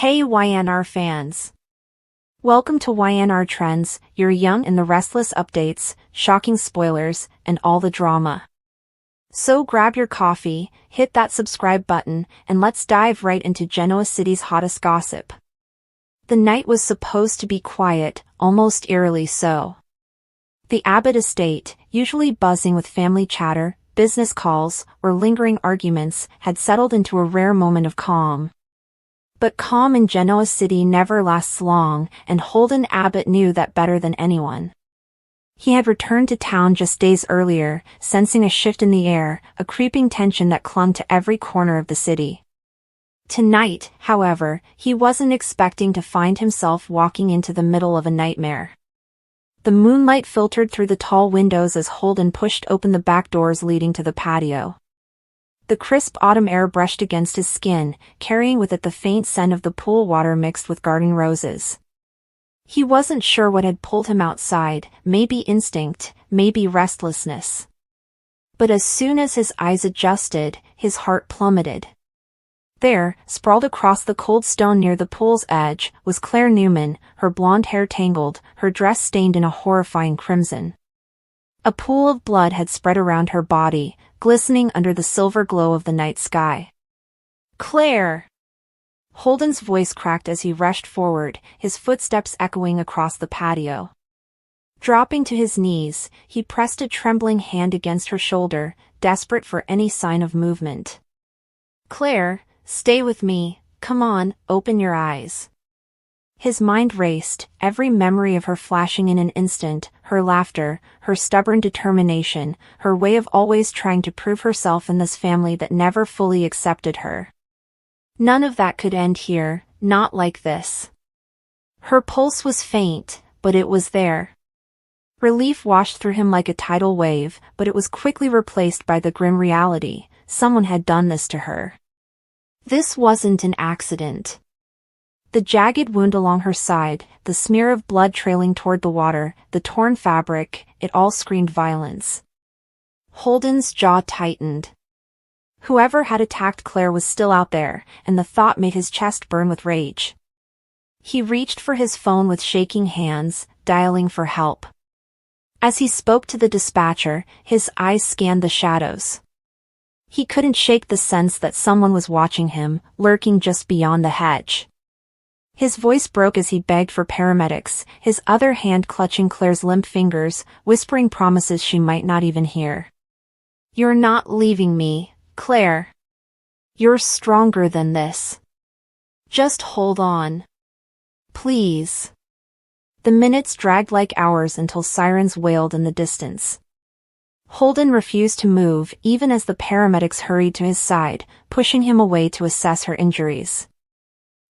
Hey YNR fans! Welcome to YNR Trends, your young and the Restless updates, shocking spoilers, and all the drama. So grab your coffee, hit that subscribe button, and let's dive right into Genoa City's hottest gossip. The night was supposed to be quiet, almost eerily so. The Abbott estate, usually buzzing with family chatter, business calls, or lingering arguments, had settled into a rare moment of calm. But calm in Genoa City never lasts long, and Holden Abbott knew that better than anyone. He had returned to town just days earlier, sensing a shift in the air, a creeping tension that clung to every corner of the city. Tonight, however, he wasn't expecting to find himself walking into the middle of a nightmare. The moonlight filtered through the tall windows as Holden pushed open the back doors leading to the patio. The crisp autumn air brushed against his skin, carrying with it the faint scent of the pool water mixed with garden roses. He wasn't sure what had pulled him outside, maybe instinct, maybe restlessness. But as soon as his eyes adjusted, his heart plummeted. There, sprawled across the cold stone near the pool's edge, was Claire Newman, her blonde hair tangled, her dress stained in a horrifying crimson. A pool of blood had spread around her body, glistening under the silver glow of the night sky. "Claire!" Holden's voice cracked as he rushed forward, his footsteps echoing across the patio. Dropping to his knees, he pressed a trembling hand against her shoulder, desperate for any sign of movement. "Claire, stay with me, come on, open your eyes." His mind raced, every memory of her flashing in an instant, her laughter, her stubborn determination, her way of always trying to prove herself in this family that never fully accepted her. None of that could end here, not like this. Her pulse was faint, but it was there. Relief washed through him like a tidal wave, but it was quickly replaced by the grim reality: someone had done this to her. This wasn't an accident. The jagged wound along her side, the smear of blood trailing toward the water, the torn fabric, it all screamed violence. Holden's jaw tightened. Whoever had attacked Claire was still out there, and the thought made his chest burn with rage. He reached for his phone with shaking hands, dialing for help. As he spoke to the dispatcher, his eyes scanned the shadows. He couldn't shake the sense that someone was watching him, lurking just beyond the hedge. His voice broke as he begged for paramedics, his other hand clutching Claire's limp fingers, whispering promises she might not even hear. "You're not leaving me, Claire. You're stronger than this. Just hold on. Please." The minutes dragged like hours until sirens wailed in the distance. Holden refused to move even as the paramedics hurried to his side, pushing him away to assess her injuries.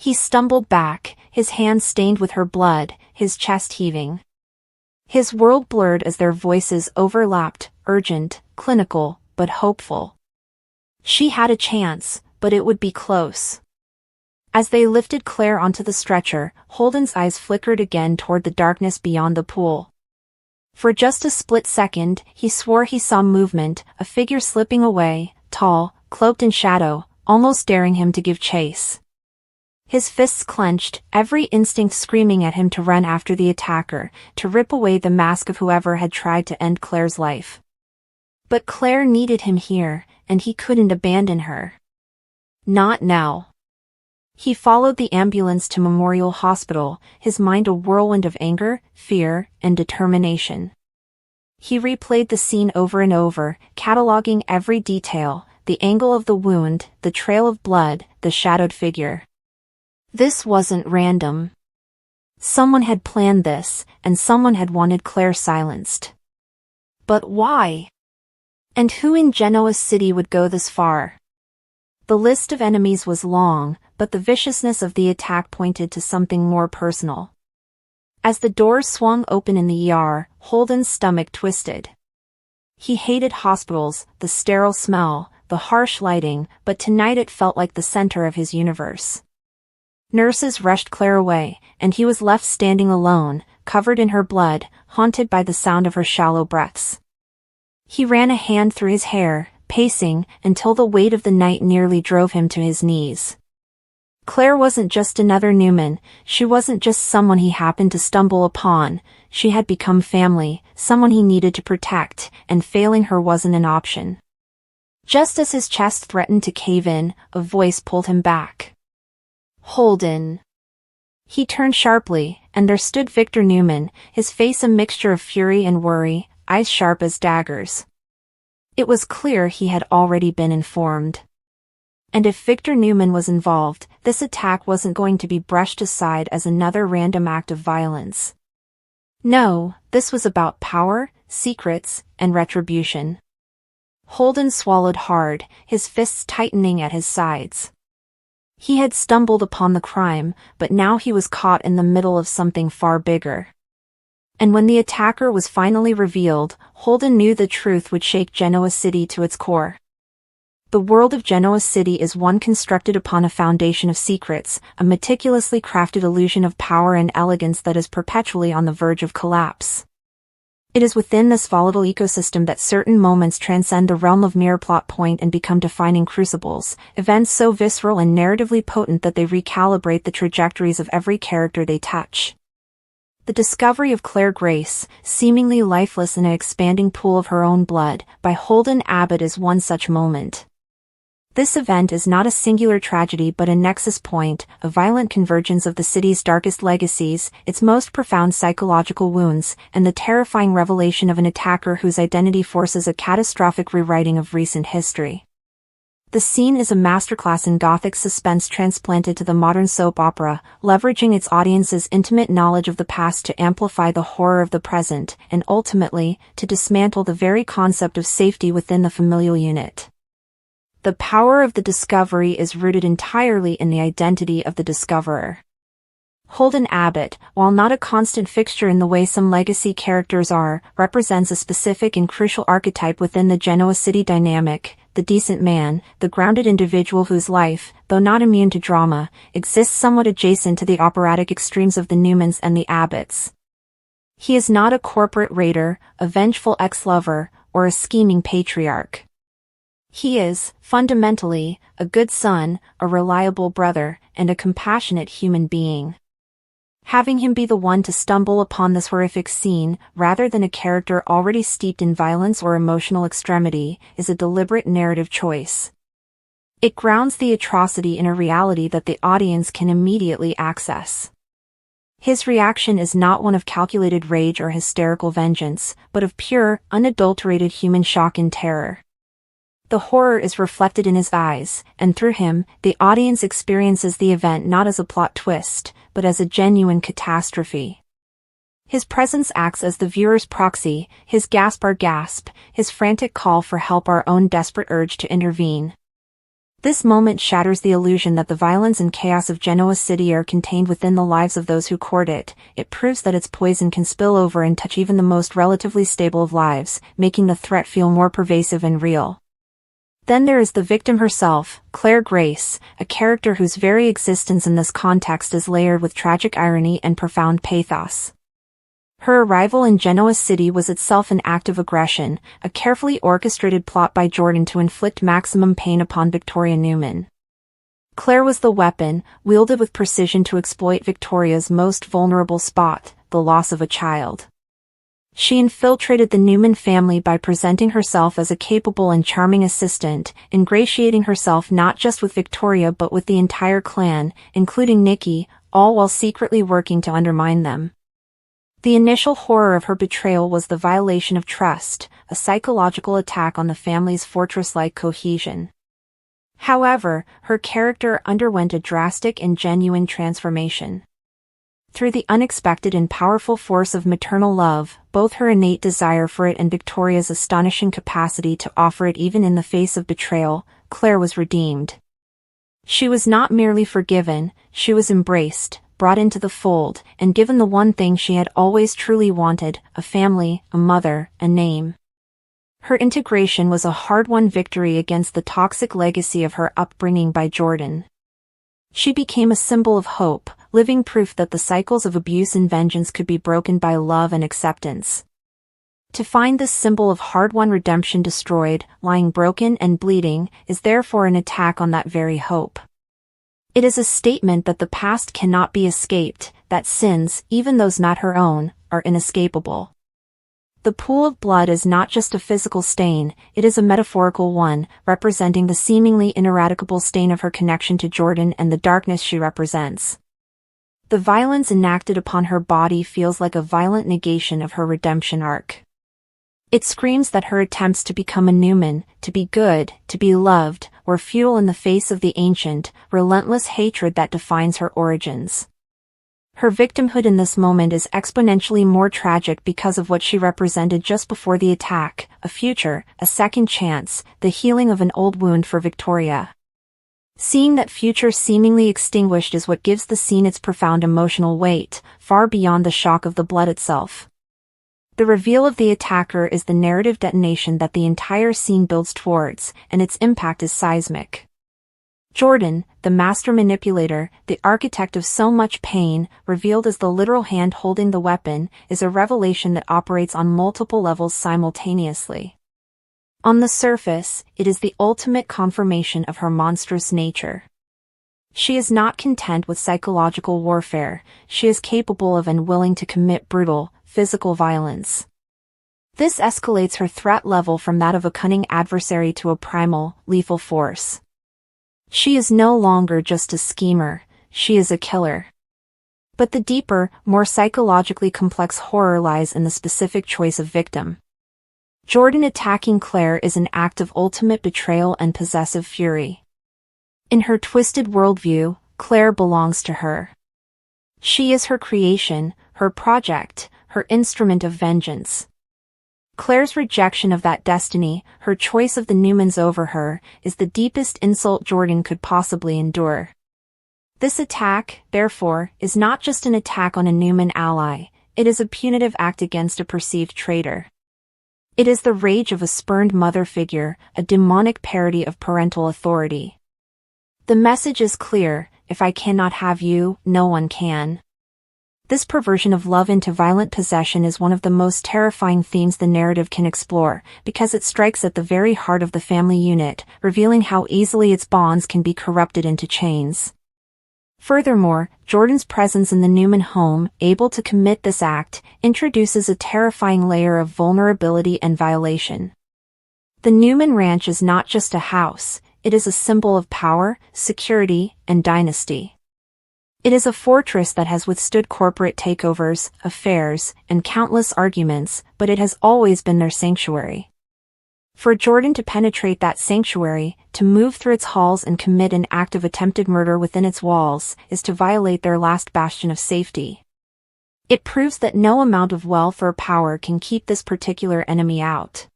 He stumbled back, his hands stained with her blood, his chest heaving. His world blurred as their voices overlapped, urgent, clinical, but hopeful. She had a chance, but it would be close. As they lifted Claire onto the stretcher, Holden's eyes flickered again toward the darkness beyond the pool. For just a split second, he swore he saw movement, a figure slipping away, tall, cloaked in shadow, almost daring him to give chase. His fists clenched, every instinct screaming at him to run after the attacker, to rip away the mask of whoever had tried to end Claire's life. But Claire needed him here, and he couldn't abandon her. Not now. He followed the ambulance to Memorial Hospital, his mind a whirlwind of anger, fear, and determination. He replayed the scene over and over, cataloging every detail: the angle of the wound, the trail of blood, the shadowed figure. This wasn't random. Someone had planned this, and someone had wanted Claire silenced. But why? And who in Genoa City would go this far? The list of enemies was long, but the viciousness of the attack pointed to something more personal. As the doors swung open in the ER, Holden's stomach twisted. He hated hospitals, the sterile smell, the harsh lighting, but tonight it felt like the center of his universe. Nurses rushed Claire away, and he was left standing alone, covered in her blood, haunted by the sound of her shallow breaths. He ran a hand through his hair, pacing, until the weight of the night nearly drove him to his knees. Claire wasn't just another Newman, she wasn't just someone he happened to stumble upon, she had become family, someone he needed to protect, and failing her wasn't an option. Just as his chest threatened to cave in, a voice pulled him back. Holden. He turned sharply, and there stood Victor Newman, his face a mixture of fury and worry, eyes sharp as daggers. It was clear he had already been informed. And if Victor Newman was involved, this attack wasn't going to be brushed aside as another random act of violence. No, this was about power, secrets, and retribution. Holden swallowed hard, his fists tightening at his sides. He had stumbled upon the crime, but now he was caught in the middle of something far bigger. And when the attacker was finally revealed, Holden knew the truth would shake Genoa City to its core. The world of Genoa City is one constructed upon a foundation of secrets, a meticulously crafted illusion of power and elegance that is perpetually on the verge of collapse. It is within this volatile ecosystem that certain moments transcend the realm of mere plot point and become defining crucibles, events so visceral and narratively potent that they recalibrate the trajectories of every character they touch. The discovery of Claire Grace, seemingly lifeless in an expanding pool of her own blood, by Holden Abbott is one such moment. This event is not a singular tragedy but a nexus point, a violent convergence of the city's darkest legacies, its most profound psychological wounds, and the terrifying revelation of an attacker whose identity forces a catastrophic rewriting of recent history. The scene is a masterclass in Gothic suspense transplanted to the modern soap opera, leveraging its audience's intimate knowledge of the past to amplify the horror of the present, and ultimately, to dismantle the very concept of safety within the familial unit. The power of the discovery is rooted entirely in the identity of the discoverer. Holden Abbott, while not a constant fixture in the way some legacy characters are, represents a specific and crucial archetype within the Genoa City dynamic, the decent man, the grounded individual whose life, though not immune to drama, exists somewhat adjacent to the operatic extremes of the Newmans and the Abbotts. He is not a corporate raider, a vengeful ex-lover, or a scheming patriarch. He is, fundamentally, a good son, a reliable brother, and a compassionate human being. Having him be the one to stumble upon this horrific scene, rather than a character already steeped in violence or emotional extremity, is a deliberate narrative choice. It grounds the atrocity in a reality that the audience can immediately access. His reaction is not one of calculated rage or hysterical vengeance, but of pure, unadulterated human shock and terror. The horror is reflected in his eyes, and through him, the audience experiences the event not as a plot twist, but as a genuine catastrophe. His presence acts as the viewer's proxy, his gasp our gasp, his frantic call for help our own desperate urge to intervene. This moment shatters the illusion that the violence and chaos of Genoa City are contained within the lives of those who court it. It proves that its poison can spill over and touch even the most relatively stable of lives, making the threat feel more pervasive and real. Then there is the victim herself, Claire Grace, a character whose very existence in this context is layered with tragic irony and profound pathos. Her arrival in Genoa City was itself an act of aggression, a carefully orchestrated plot by Jordan to inflict maximum pain upon Victoria Newman. Claire was the weapon, wielded with precision to exploit Victoria's most vulnerable spot, the loss of a child. She infiltrated the Newman family by presenting herself as a capable and charming assistant, ingratiating herself not just with Victoria but with the entire clan, including Nikki, all while secretly working to undermine them. The initial horror of her betrayal was the violation of trust, a psychological attack on the family's fortress-like cohesion. However, her character underwent a drastic and genuine transformation. Through the unexpected and powerful force of maternal love, both her innate desire for it and Victoria's astonishing capacity to offer it even in the face of betrayal, Claire was redeemed. She was not merely forgiven, she was embraced, brought into the fold, and given the one thing she had always truly wanted, a family, a mother, a name. Her integration was a hard-won victory against the toxic legacy of her upbringing by Jordan. She became a symbol of hope, living proof that the cycles of abuse and vengeance could be broken by love and acceptance. To find this symbol of hard-won redemption destroyed, lying broken and bleeding, is therefore an attack on that very hope. It is a statement that the past cannot be escaped, that sins, even those not her own, are inescapable. The pool of blood is not just a physical stain, it is a metaphorical one, representing the seemingly ineradicable stain of her connection to Jordan and the darkness she represents. The violence enacted upon her body feels like a violent negation of her redemption arc. It screams that her attempts to become a Newman, to be good, to be loved, were futile in the face of the ancient, relentless hatred that defines her origins. Her victimhood in this moment is exponentially more tragic because of what she represented just before the attack, a future, a second chance, the healing of an old wound for Victoria. Seeing that future seemingly extinguished is what gives the scene its profound emotional weight, far beyond the shock of the blood itself. The reveal of the attacker is the narrative detonation that the entire scene builds towards, and its impact is seismic. Jordan, the master manipulator, the architect of so much pain, revealed as the literal hand holding the weapon, is a revelation that operates on multiple levels simultaneously. On the surface, it is the ultimate confirmation of her monstrous nature. She is not content with psychological warfare, she is capable of and willing to commit brutal, physical violence. This escalates her threat level from that of a cunning adversary to a primal, lethal force. She is no longer just a schemer, she is a killer. But the deeper, more psychologically complex horror lies in the specific choice of victim. Jordan attacking Claire is an act of ultimate betrayal and possessive fury. In her twisted worldview, Claire belongs to her. She is her creation, her project, her instrument of vengeance. Claire's rejection of that destiny, her choice of the Newmans over her, is the deepest insult Jordan could possibly endure. This attack, therefore, is not just an attack on a Newman ally, it is a punitive act against a perceived traitor. It is the rage of a spurned mother figure, a demonic parody of parental authority. The message is clear: if I cannot have you, no one can. This perversion of love into violent possession is one of the most terrifying themes the narrative can explore, because it strikes at the very heart of the family unit, revealing how easily its bonds can be corrupted into chains. Furthermore, Jordan's presence in the Newman home, able to commit this act, introduces a terrifying layer of vulnerability and violation. The Newman Ranch is not just a house, it is a symbol of power, security, and dynasty. It is a fortress that has withstood corporate takeovers, affairs, and countless arguments, but it has always been their sanctuary. For Jordan to penetrate that sanctuary, to move through its halls and commit an act of attempted murder within its walls, is to violate their last bastion of safety. It proves that no amount of wealth or power can keep this particular enemy out.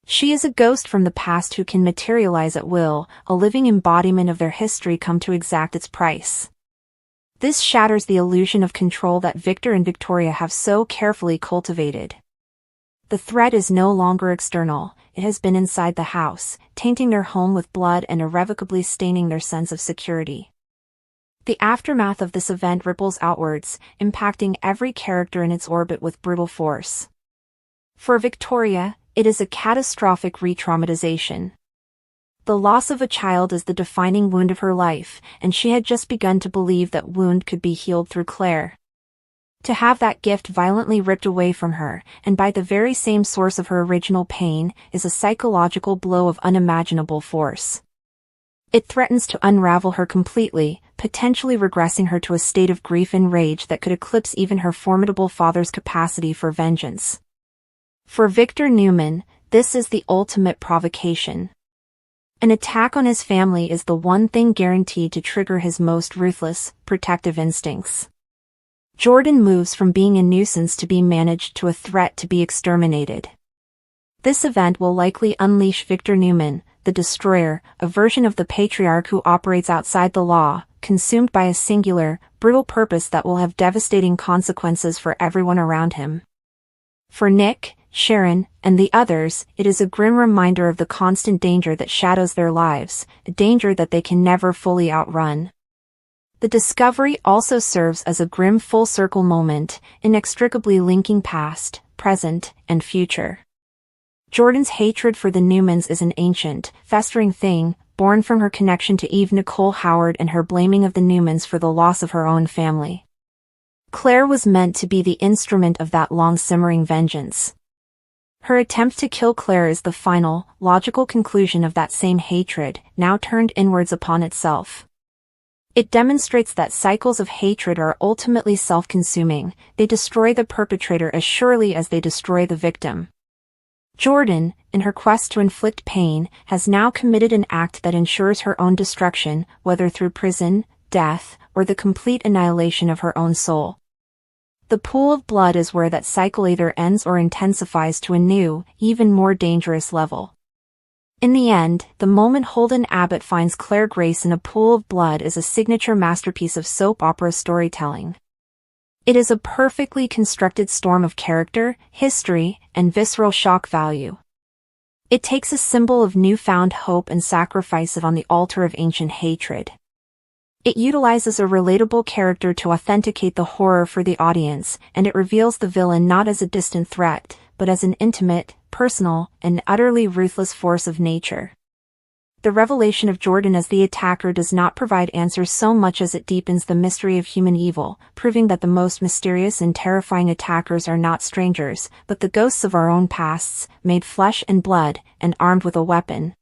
She is a ghost from the past who can materialize at will, a living embodiment of their history come to exact its price. This shatters the illusion of control that Victor and Victoria have so carefully cultivated. The threat is no longer external, it has been inside the house, tainting their home with blood and irrevocably staining their sense of security. The aftermath of this event ripples outwards, impacting every character in its orbit with brutal force. For Victoria, it is a catastrophic re-traumatization. The loss of a child is the defining wound of her life, and she had just begun to believe that wound could be healed through Claire. To have that gift violently ripped away from her, and by the very same source of her original pain, is a psychological blow of unimaginable force. It threatens to unravel her completely, potentially regressing her to a state of grief and rage that could eclipse even her formidable father's capacity for vengeance. For Victor Newman, this is the ultimate provocation. An attack on his family is the one thing guaranteed to trigger his most ruthless, protective instincts. Jordan moves from being a nuisance to being managed to a threat to be exterminated. This event will likely unleash Victor Newman, the destroyer, a version of the patriarch who operates outside the law, consumed by a singular, brutal purpose that will have devastating consequences for everyone around him. For Nick, Sharon, and the others, it is a grim reminder of the constant danger that shadows their lives, a danger that they can never fully outrun. The discovery also serves as a grim full-circle moment, inextricably linking past, present, and future. Jordan's hatred for the Newmans is an ancient, festering thing, born from her connection to Eve Nicole Howard and her blaming of the Newmans for the loss of her own family. Claire was meant to be the instrument of that long-simmering vengeance. Her attempt to kill Claire is the final, logical conclusion of that same hatred, now turned inwards upon itself. It demonstrates that cycles of hatred are ultimately self-consuming. They destroy the perpetrator as surely as they destroy the victim. Jordan, in her quest to inflict pain, has now committed an act that ensures her own destruction, whether through prison, death, or the complete annihilation of her own soul. The pool of blood is where that cycle either ends or intensifies to a new, even more dangerous level. In the end, the moment Holden Abbott finds Claire Grace in a pool of blood is a signature masterpiece of soap opera storytelling. It is a perfectly constructed storm of character, history, and visceral shock value. It takes a symbol of newfound hope and sacrifices it on the altar of ancient hatred. It utilizes a relatable character to authenticate the horror for the audience, and it reveals the villain not as a distant threat, but as an intimate, personal, and utterly ruthless force of nature. The revelation of Jordan as the attacker does not provide answers so much as it deepens the mystery of human evil, proving that the most mysterious and terrifying attackers are not strangers, but the ghosts of our own pasts, made flesh and blood, and armed with a weapon.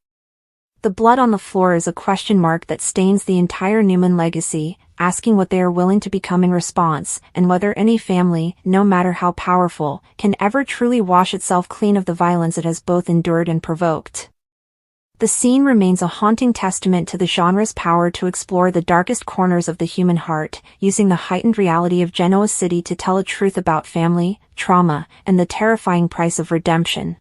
The blood on the floor is a question mark that stains the entire Newman legacy, asking what they are willing to become in response, and whether any family, no matter how powerful, can ever truly wash itself clean of the violence it has both endured and provoked. The scene remains a haunting testament to the genre's power to explore the darkest corners of the human heart, using the heightened reality of Genoa City to tell a truth about family, trauma, and the terrifying price of redemption.